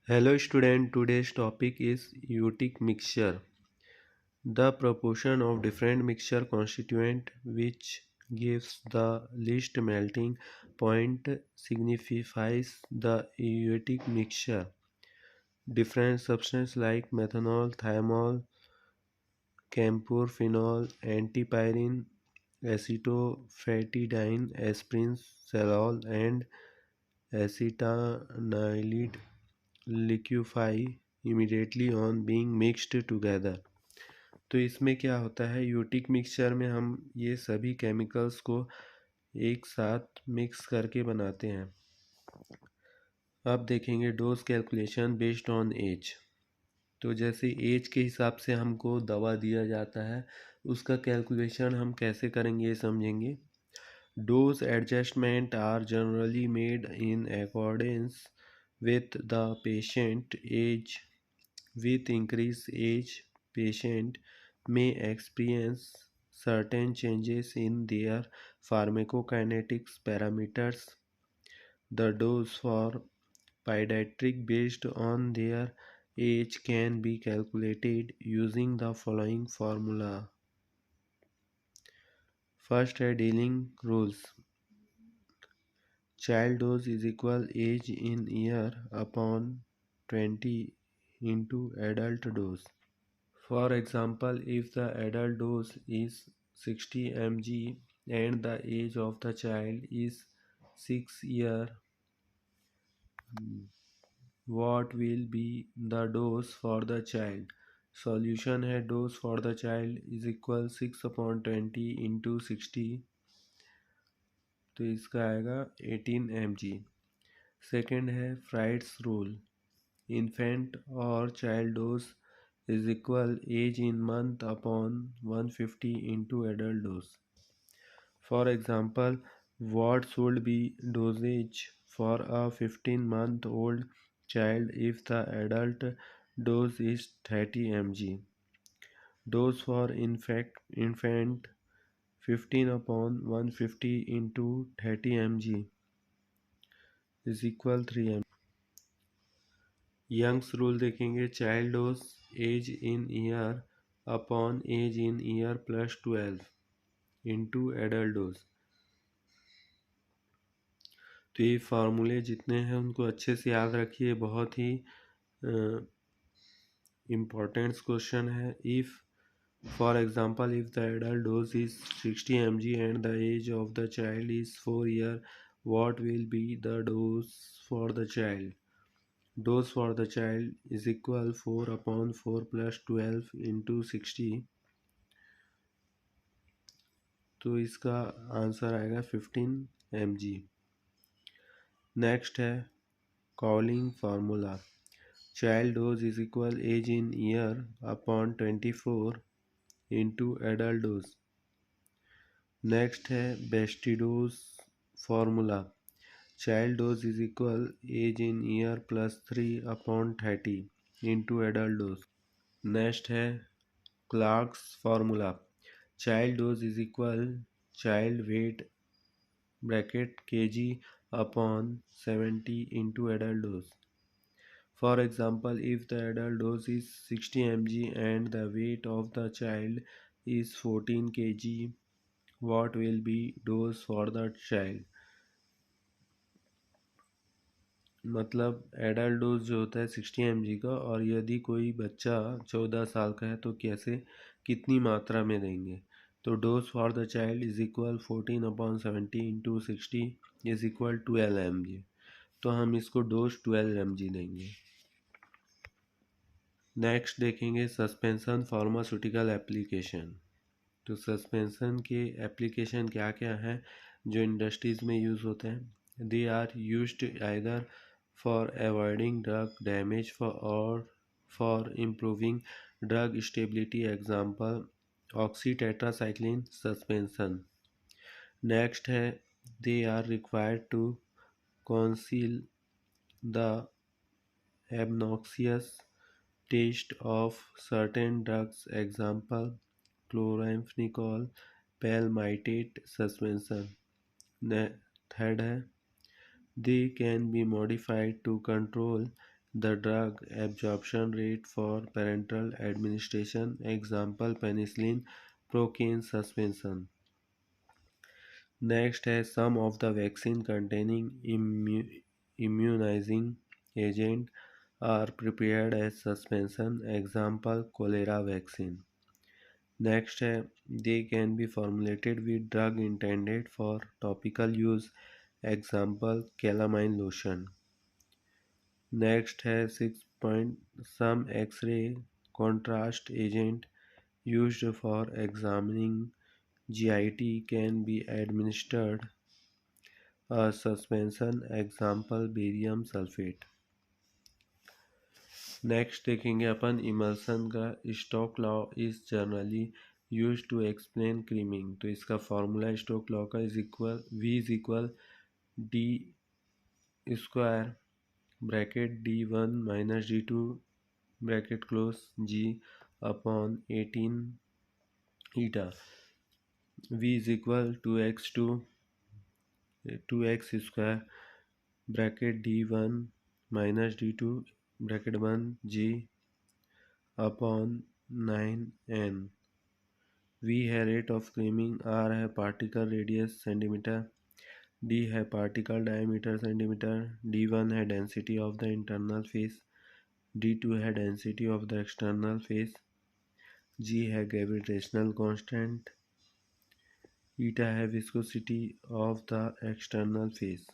Hello student, today's topic is eotic mixture. The proportion of different mixture constituent which gives the least melting point signifies the eotic mixture. Different substances like methanol, thiamol, camphor, phenol, antipyrine, acetophetidine, aspirin, cerol and acetanilide liquefy immediately on being mixed together. तो इसमें क्या होता है, यूटिक mixture में हम ये सभी chemicals को एक साथ मिक्स करके बनाते हैं। अब देखेंगे dose calculation based on age. तो जैसे एज के हिसाब से हमको दवा दिया जाता है, उसका कैलकुलेशन हम कैसे करेंगे ये समझेंगे। Dose adjustment are generally made in accordance with the patient age. With increased age, patient may experience certain changes in their pharmacokinetics parameters. The dose for pediatric based on their age can be calculated using the following formula. First है dealing rules. Child dose is equal age in year upon 20 into adult dose. For example, if the adult dose is 60 mg and the age of the child is 6 years, what will be the dose for the child? Solution है dose for the child is equal 6/20 into 60, तो इसका आएगा 18 mg. Second है Freud's rule. Infant or child dose is equal age in month upon 150 into adult dose. For example, what should be dosage for a 15-month-old child if the adult dose is 30 mg? Dose for infant 15/150 into 30 mg is equal 3 mg. Young's rule देखेंगे. Child dose age in year upon age in year plus 12 into adult dose. तो ये फार्मूले जितने हैं उनको अच्छे से याद रखिए, बहुत ही इम्पोर्टेंट क्वेश्चन है. If for example if the adult dose is 60 mg and the age of the child is 4 year, what will be the dose for the child? Dose for the child is equal 4/4 plus 12 into 60. तो इसका answer आएगा 15 mg. Next है Cowling formula. Child dose is equal age in year upon 24 into adult dose. Next है Bastedo's formula. Child dose is equal age in year plus 3/30 into adult dose. Next है Clark's formula. Child dose is equal child weight bracket kg upon 70 into adult dose. For example, if the adult dose is 60 mg and the weight of the child is 14 kg, what will be dose for the child? मतलब adult dose जो होता है 60 mg का, और यदि कोई बच्चा 14 साल का है तो कैसे कितनी मात्रा में देंगे? तो dose for the child is equal 14/70 into 60 is equal 12 mg. तो हम इसको डोज 12 mg देंगे. नेक्स्ट देखेंगे सस्पेंशन फार्मास्यूटिकल एप्लीकेशन. तो सस्पेंशन के एप्लीकेशन क्या क्या हैं जो इंडस्ट्रीज़ में यूज़ होते हैं? They are used either for avoiding drug damage or for improving drug stability. Example, oxytetracycline suspension. Next है they are required to conceal the obnoxious taste of certain drugs. Example, chloramphenicol palmitate suspension. Third है they can be modified to control The drug absorption rate for parenteral administration, example penicillin, procaine suspension. Next है some of the vaccine containing immunizing agent are prepared as suspension, example cholera vaccine. Next है they can be formulated with drug intended for topical use, example calamine lotion. Next है 6 point some X-ray contrast agent used for examining GIT can be administered a suspension, example barium sulfate. Next देखेंगे अपन emulsion का Stokes law is generally use to explain creaming. तो इसका formula Stokes law का V is equal d square bracket D1 minus D2 bracket close G upon 18 eta. V is equal 2x square bracket D1 minus D2 bracket 1 G upon 9n। V है rate of creaming, R है particle radius centimetre, D है particle diameter centimetre, D1 है density of the internal face, D2 है density of the external face, G है gravitational constant, ईटा है viscosity of the external face.